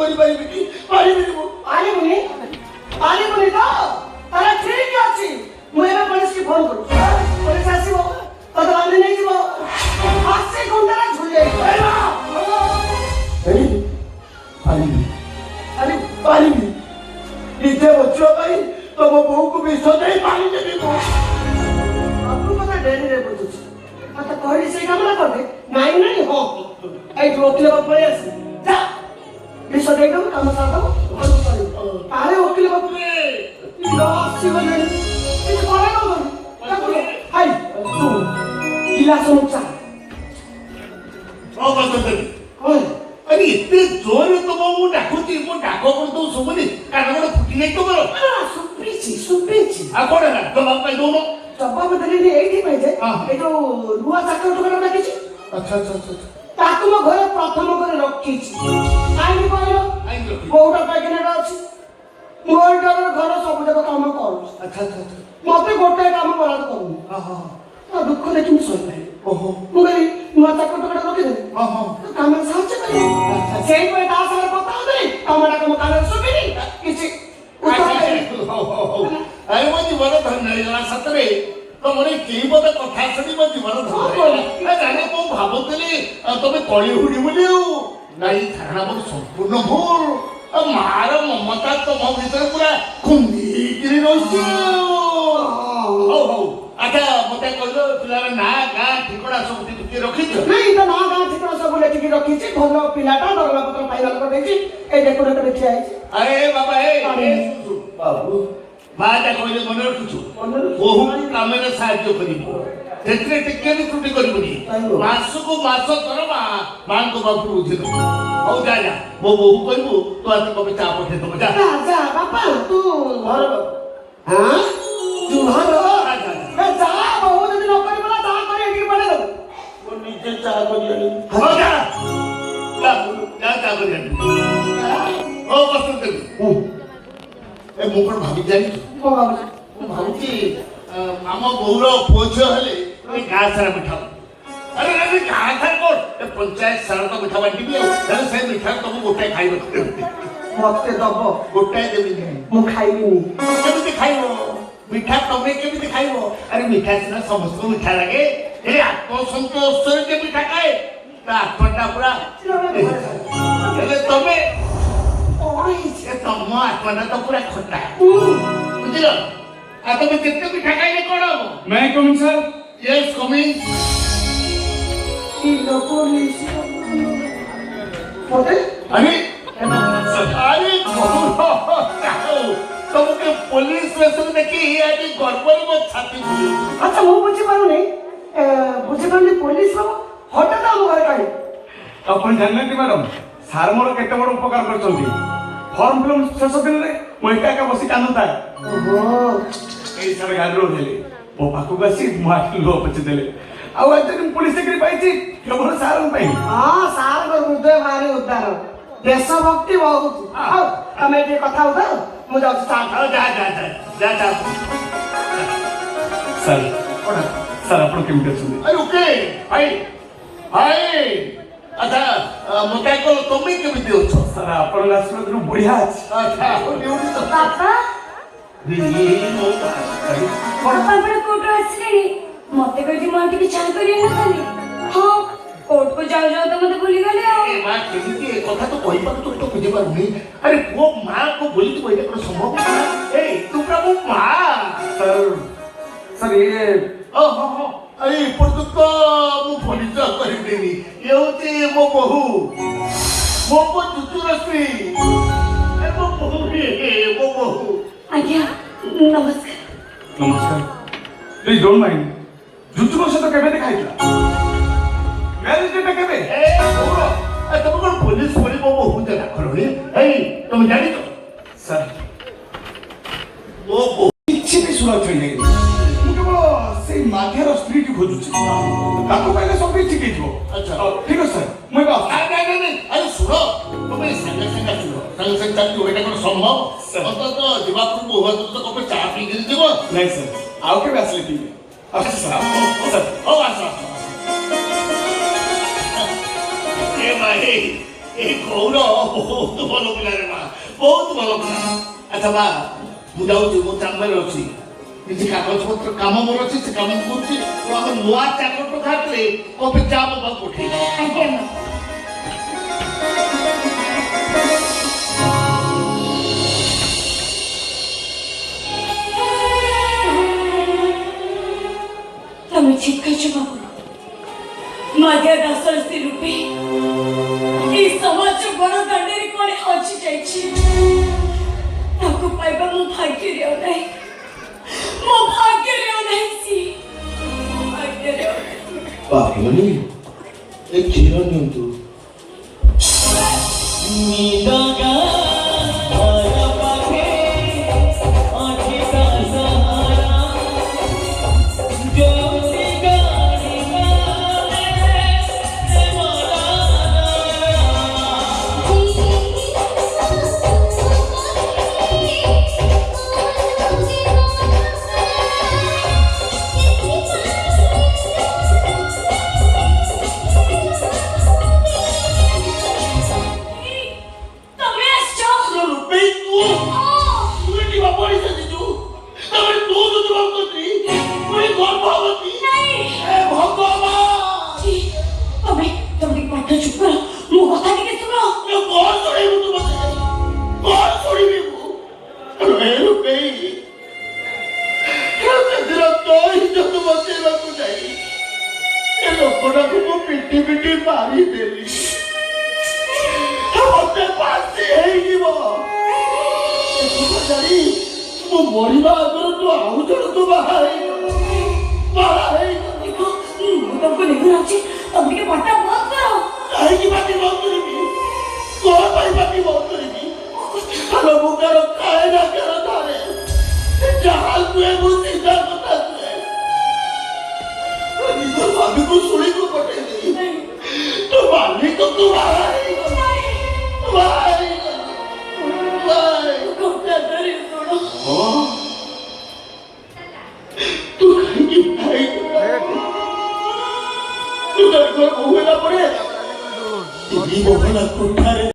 କରି ପାରିବିନି ପାରିବିନି ମୁଁ ପାରିବୁନି ପାରିବୁନି ତ ତାହେଲେ ଠିକ ଅଛି ମୁଁ ଏବେ ପୋଲିସ କି ଫୋନ କରୁଛି ପୋଲିସ ଆସିବ ତତେ ବାନ୍ଧି ନେଇଯିବ ଆସି ଗୁଣ୍ଡାରେ ଝୁଲେଇ ପାରିବି ପାରିବି ନିଜେ ବଞ୍ଚିବା ପାଇଁ ତମ ବୋଉକୁ ବିଷ ଦେଇ ପାରିଦେବି ମୁଁ ସବୁ କଥା ଡେରିରେ ବୁଝୁଛି ମତେ କହିଲି ସେଇ କାମଟା କରିଦେ ନାଇଁ ନାଇଁ ହଁ ଏଇଠି ଓକିଲ ବାବୁ ପଳେଇ ଆସି ଯା ବିଷ ଦେଇଦବୁ କାମ ସାରିଦବୁ ଘରକୁ ପଳେଇବୁ ଆରେ ଓକିଲ ବାବୁ ଆସିଗଲେଣି କିଛି କରେ କହୁଛନ୍ତି ହାଇ ଗିଲାସ ମୁଚା अरे इतने जोर तो वो डाकुची वो डाको पण तो सुबनी कानावर फुटी नाही तो बरो सुप्रीची आ कोण आहे तो बाप काय दोनो जबाब देलेली एठी पाहिजे ए जो रुआ चाकर दुकान डाकिची अच्छा ताकू म घरे प्रथम करे रखीची आइनी कहलो कोउटा पैकेना अछि मोर घर सब जगह काम करू अच्छा मते गोटे काम करात करू हां दुख देखि मी सोई पाए ओहो मु गई रुआ चाकर दुकान रखी दे हां काम साहय करे सेई पे दास रे पता दे कामडा काम कान सुबिनी किछि अरे मो जीवन धन्य होला सतरे तो मने केही बद कथा सडी मो जीवन धन्य जाने को भाबुतली तमे कळी हुडी बोली नाही धारणा मोर संपूर्ण भूल मार ममता तम भीतर पूरा खुंदीगिरी रहिଛି हो अच्छा मते कहलो पिलार ना गा ठिकड़ा सब टिके रखिछ नहीं तो ना गा ठिकड़ा सब लेके रखिछि भलो पिलाटा दरला पत्र फाइनल कर देछि ए डेकोरेट देखि आइछि अरे बाबा ए बाबू माता कहले मन रखुछु बहु कामरे साहाय्य करिबो तेत्रे टिके भी त्रुटि करिबोनी मासको मास दरमा मान को बाबू बुझि दो हो जा मो बहु कहबो तो आते कबे चा पठे तो जा जा बापा तू घर हां तू घर जा बहु दिन न करी बला ता करे एठी पड़े दो वो नीचे चा करियनी हो जा चा करियनी ओ बस कर ए मुकड़ भाभी जानी को बाबू भाभी आम बहुर पोझ हेले गाँ सारा मिठा अरे अरे गाँ सारा कोण पंचायत सारा तो मिठा बांटी से मिठा तुम गोटाए खाइब मते दब गोटाए देबी मु खाइबिनी केमिति खाइबो मिठा तमे केमिति खाइबो अरे मिठा सिना समस्त मिठा लागे ए आत्म संतोष के मिठा खाए ता आत्मटा पूरा हेले तमे ओई से तम आत्मटा तो पूरा खट्टा बुझिलो आ तमे केते मिठा खाइले कोन हो मैं कमिंग सर यस कमिंग की पुलिस मोटे अरे अरे तुमके पुलिस स्टेशन देखी आज गड़बड़ में छाती अच्छा मु बुझी पारू नहीं बुझी पारू पुलिस बाबू हठात हम घर काई अपन जानले मैडम सार मोर केते बड़ उपकार करछंती फॉर्म फिल्म शेष दिन रे मो एका एका बसी कानुता ओहो ए सार गाड़ी रो देले ओ पाकु बसी माटी लो पछ देले आ आज पुलिस सेक्रेटरी पाइछि केवल सार पाई हां सार को हृदय भारी उद्धार देशभक्ति बहुत आओ हमें ये कथा उधर मु जाऊ स्टार्ट जा सर सर अपन केमिति छथि अरे ओके भाई भाई अच्छा मते को तुम केमिति हो सर अपन लास्ट में बढ़िया अछि अच्छा ड्यूटी तो बापा ये मो बापा बड़ कोर्ट आसलेनी मते कहि म आंटी के चाल करिए न खाली हां कोर्ट को जाओ तो मते भूली गले आ ए मां केमिति ए कथा तो कहि पर तो बुझे पारुनी अरे वो मां को बोली तो बोले पर संभव ए तू प्रभु मां सर ये ओ हो अरे पर तो मु परिचय करि देनी ये होती मो बहू मो चुचुरश्री ए मो बहू आज्ञा नमस्कार नमस्कार प्लीज डोंट माइंड जुजुरो से तो केबे देखाइतला मैरिज डे केबे ए बहू ए तुम कोन पुलिस बोली मो बहू दे राखलनी ए तुम जानि तो सर मो बहू किछि भी सुरक्षा नहीं मु केवल से माध्यर स्त्री की खोजुछि ताको पहले सब ठीक हे जो अच्छा ठीक है सर मुई बात नहीं अरे सुनो तुम्हें संगे चालती होइटा कोन संभव तो जीवापुर बहु तो कपे चा पी गिर जीवो नहीं सर आओ के असली पी अच्छा सर ओ आसा ए भाई ଏ ଗୌର ବହୁତ ଭଲ ପିଲାରେ ମା, ବହୁତ ଭଲ ପିଲା। ଆଚ୍ଛା ମା, ମୁଁ ଯାଉଛି, ମୋ ଚାମ୍ବରରେ ଅଛି, କିଛି କାଗଜପତ୍ର କାମ ମୋର ଅଛି, ସେ କାମ କରୁଛି। ଆମ ନୂଆ ଚାକର ଖାଇଥିଲେ କପି ଚା ମୋ ପାଖକୁ ପଠେଇ। ଆଜ୍ଞା ମା। ତମେ ଠିକ କହିଛ ବାବୁ। ମାଧ୍ୟା ଦାସର ସ୍ତ୍ରୀ ରୂପେ এই সমাজ বড় দাଣ୍ଡের কোণে হজি যাইছি। তাকে পাইবা মো ভাগ্যরে নাই, মো ভাগ্যরে নাই সি, মো ভাগ্যরে নাই। পাপিমণি, এই ক্ষীর নিয়ন্তু। ଲୋକଟାକୁ ମୁଁ ପିଟି ପିଟି ମାରିଦେଲି, ମତେ ଫାଶୀ ହେଇଯିବ। ଜାଣି ମୁଁ ମରିବା ଆଗରୁ ତୁ ଆଉ ଜଣକୁ ବାହା ହେଇଗଲୁ। ମୁଁ ତମକୁ ନେଇଯାଉଛି, ତମେ ଟିକେ ପାଠ ବନ୍ଦ କର। କାହିଁକି ପାଟି ବନ୍ଦ କରିବି? କଣ ପାଇଁ ପାଟି ବନ୍ଦ କରିବି? ଆଲୋ ମୁଁ କାହାର ଖାଏ ନା କାହାର ଧରେ, ଯାହା କୁହେ ମୁଁ ସିଧା କଥା କୁହେ। ନିଜ ସ୍ୱାମୀକୁ ଶୁଣିକୁ ପଠେଇ ଦେଇ ତୋ ମାଲିକକୁ ବାହା ହେଇଗଲୁ। ତୁ କାହିଁକି ତୁ ତାଙ୍କର ବୋହୁ ହେଲା ପରେ କୋଠାରେ